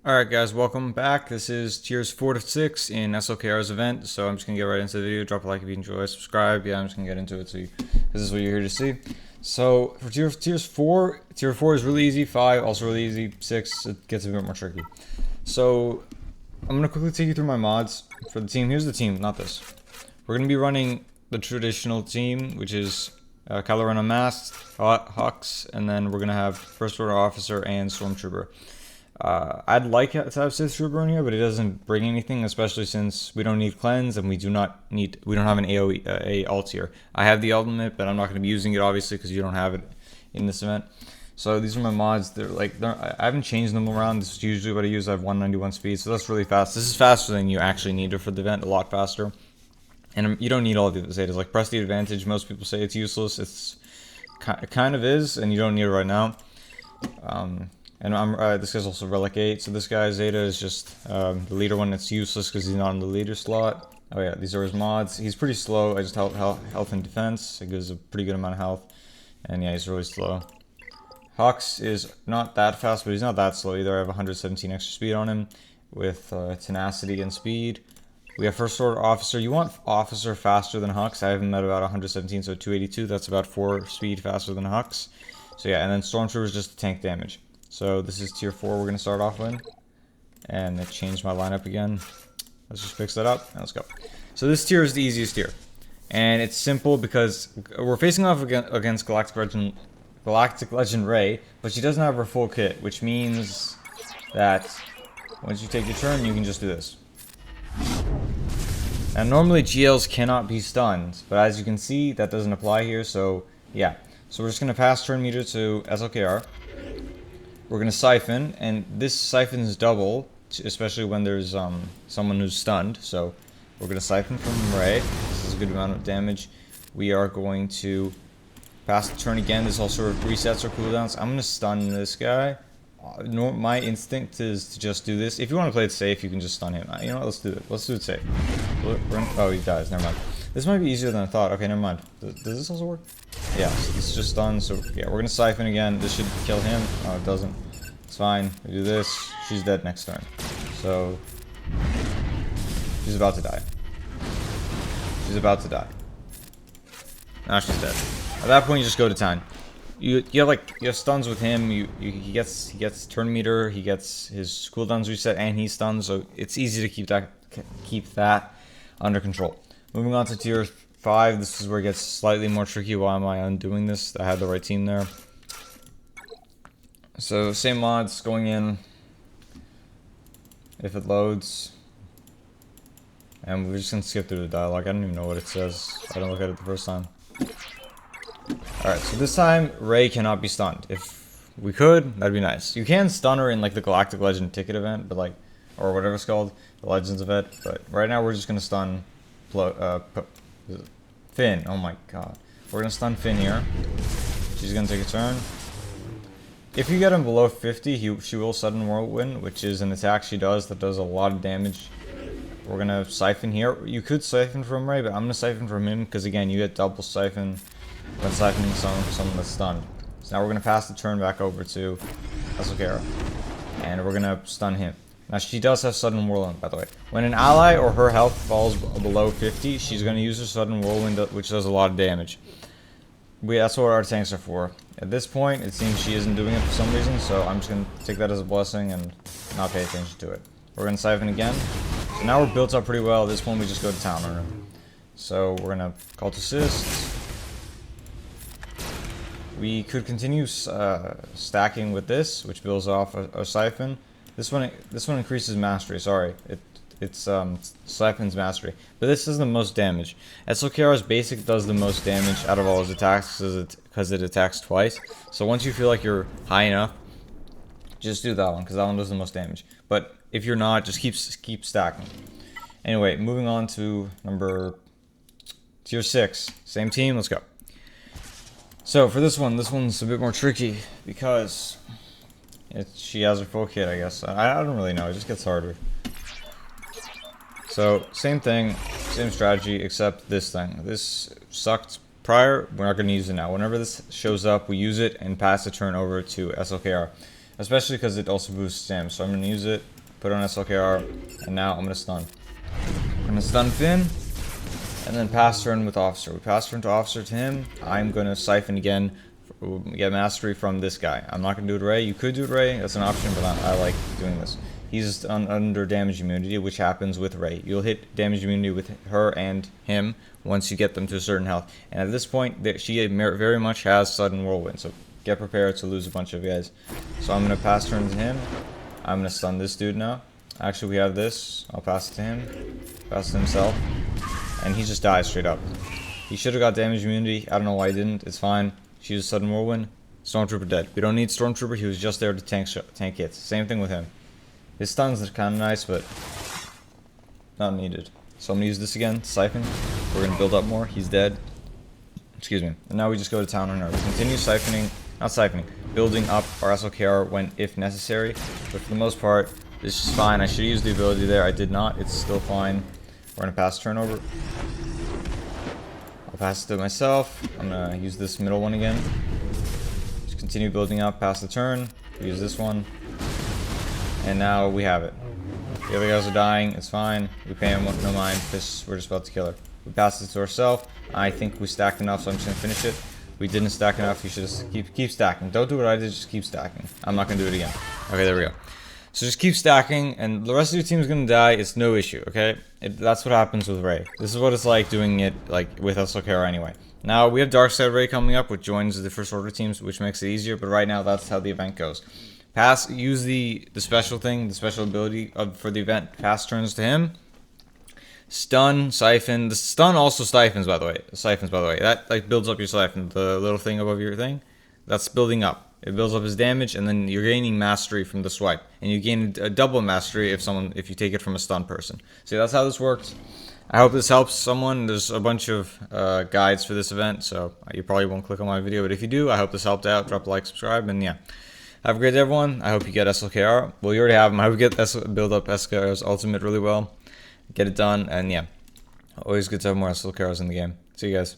Alright guys, welcome back. This is tiers 4 to 6 in SLKR's event, so I'm just going to get right into the video. Drop a like if you enjoy, subscribe. Yeah, I'm just going to get into it so this is what you're here to see. So for tiers 4, tier 4 is really easy, 5 also really easy, 6 it gets a bit more tricky. So I'm going to quickly take you through my mods for the team. Here's the team, not this. We're going to be running the traditional team, which is Kylo Ren Unmasked, Hux, and then we're going to have First Order Officer and Stormtrooper. I'd like to have Sith Trooper in here, but it doesn't bring anything, especially since we don't need cleanse and we don't have an AoE alt here. I have the ultimate, but I'm not going to be using it obviously because you don't have it in this event. So these are my mods. I haven't changed them around. This is usually what I use. I have 191 speed, so that's really fast. This is faster than you actually need it for the event, a lot faster. And you don't need all the Zetas. Like Press the Advantage, most people say it's useless. It kind of is, and you don't need it right now. And this guy's also Relic 8, so this guy Zeta is just the leader one. It's useless because he's not in the leader slot. Oh yeah, these are his mods. He's pretty slow. I just help health and defense. It gives a pretty good amount of health. And yeah, he's really slow. Hux is not that fast, but he's not that slow either. I have 117 extra speed on him with tenacity and speed. We have First Order Officer. You want Officer faster than Hux. I have him at about 117, so 282. That's about 4 speed faster than Hux. So yeah, and then Stormtrooper is just tank damage. So this is tier 4 we're going to start off with. And it changed my lineup again. Let's just fix that up and let's go. So this tier is the easiest tier. And it's simple because we're facing off against Galactic Legend Rey, but she doesn't have her full kit, which means that once you take your turn, you can just do this. And normally GLs cannot be stunned, but as you can see, that doesn't apply here, so yeah. So we're just going to pass turn meter to SLKR. We're going to siphon, and this siphons double, especially when there's someone who's stunned. So we're going to siphon from Rey. This is a good amount of damage. We are going to pass the turn again. This also resets our cooldowns. I'm going to stun this guy. My instinct is to just do this. If you want to play it safe, you can just stun him. You know what? Let's do it. Let's do it safe. Oh, he dies. Never mind. This might be easier than I thought. Okay, never mind. Does this also work? Yeah, so this is just stun. So yeah, we're going to siphon again. This should kill him. Oh, it doesn't. It's fine. We do this. She's dead next turn. So she's about to die. She's about to die. Now she's dead. At that point, you just go to 10. You have stuns with him. He gets turn meter. He gets his cooldowns reset, and he's stunned. So it's easy to keep that under control. Moving on to tier 5. This is where it gets slightly more tricky. Why am I undoing this? I had the right team there. So same mods going in. If it loads. And we're just gonna skip through the dialogue. I don't even know what it says. I didn't look at it the first time. Alright, so this time Rey cannot be stunned. If we could, that'd be nice. You can stun her in like the Galactic Legend ticket event, but like, or whatever it's called, the Legends event. But right now we're just gonna stun Finn. Oh my god, we're gonna stun Finn here. She's gonna take a turn. If you get him below 50, she will sudden Whirlwind, which is an attack she does that does a lot of damage. We're gonna siphon here. You could siphon from Rey, but I'm gonna siphon from him because again, you get double siphon when siphoning someone that's stunned. So now we're gonna pass the turn back over to SLKR, and we're gonna stun him. Now she does have sudden Whirlwind, by the way. When an ally or her health falls below 50, she's gonna use her sudden Whirlwind, which does a lot of damage. That's what our tanks are for. At this point, it seems she isn't doing it for some reason, so I'm just gonna take that as a blessing and not pay attention to it. We're gonna siphon again. So now we're built up pretty well. At this point, we just go to town on her. So we're gonna call to assist. We could continue stacking with this, which builds off a siphon. This one increases mastery. Sorry, it's siphon's mastery, but this is the most damage. SLKR's basic does the most damage out of all his attacks because it attacks twice. So once you feel like you're high enough, just do that one because that one does the most damage. But if you're not, just keep stacking. Anyway, moving on to tier 6. Same team. Let's go. So for this one's a bit more tricky because she has her full kit, I guess. I don't really know. It just gets harder. So same thing, same strategy, except this thing. This sucked prior. We're not going to use it now. Whenever this shows up, we use it and pass the turn over to SLKR. Especially because it also boosts stamina. So I'm going to use it. put on SLKR, and now I'm gonna stun. I'm gonna stun Finn, and then pass turn with Officer. We pass turn to Officer to him. I'm gonna siphon again, get mastery from this guy. I'm not gonna do it Rey. You could do it Rey, that's an option, but I like doing this. He's under damage immunity, which happens with Rey. You'll hit damage immunity with her and him once you get them to a certain health. And at this point, she very much has sudden whirlwind, so get prepared to lose a bunch of guys. So I'm gonna pass turn to him. I'm gonna stun this dude now. Actually, we have this. I'll pass it to him. Pass it to himself. And he just dies straight up. He should have got damage immunity. I don't know why he didn't. It's fine. She used sudden whirlwind. Stormtrooper dead. We don't need Stormtrooper. He was just there to tank hits. Same thing with him. His stuns are kind of nice, but not needed. So I'm gonna use this again. Siphon. We're gonna build up more. He's dead. Excuse me. And now we just go to town on her. We continue siphoning. Not siphoning. Building up our SLKR when if necessary. But for the most part, this is fine. I should use the ability there. I did not. It's still fine. We're gonna pass turnover. I'll pass it to myself. I'm gonna use this middle one again. Just continue building up past the turn. Use this one. And now we have it. The other guys are dying. It's fine. We pay him no mind because we're just about to kill her. We passed it to ourselves. I think we stacked enough, so I'm just gonna finish it. We didn't stack enough. You should just keep stacking. Don't do what I did. Just keep stacking. I'm not gonna do it again. Okay, there we go. So just keep stacking, and the rest of your team is gonna die. It's no issue. Okay, that's what happens with Rey. This is what it's like doing it like with SLKR anyway. Now we have Darkside Rey coming up, which joins the First Order teams, which makes it easier. But right now, that's how the event goes. Use the special thing, the special ability for the event. Pass turns to him. Stun, siphon. The stun also siphons, by the way. That like builds up your siphon. The little thing above your thing, that's building up. It builds up his damage, and then you're gaining mastery from the swipe, and you gain a double mastery if you take it from a stun person. So that's how this works. I hope this helps someone. There's a bunch of guides for this event, so you probably won't click on my video, but if you do, I hope this helped out. Drop a like, subscribe, and yeah. Have a great day, everyone. I hope you get SLKR. Well, you already have them. I hope you get build up SLKR's ultimate really well. Get it done, and yeah. Always good to have more SLKRs in the game. See you guys.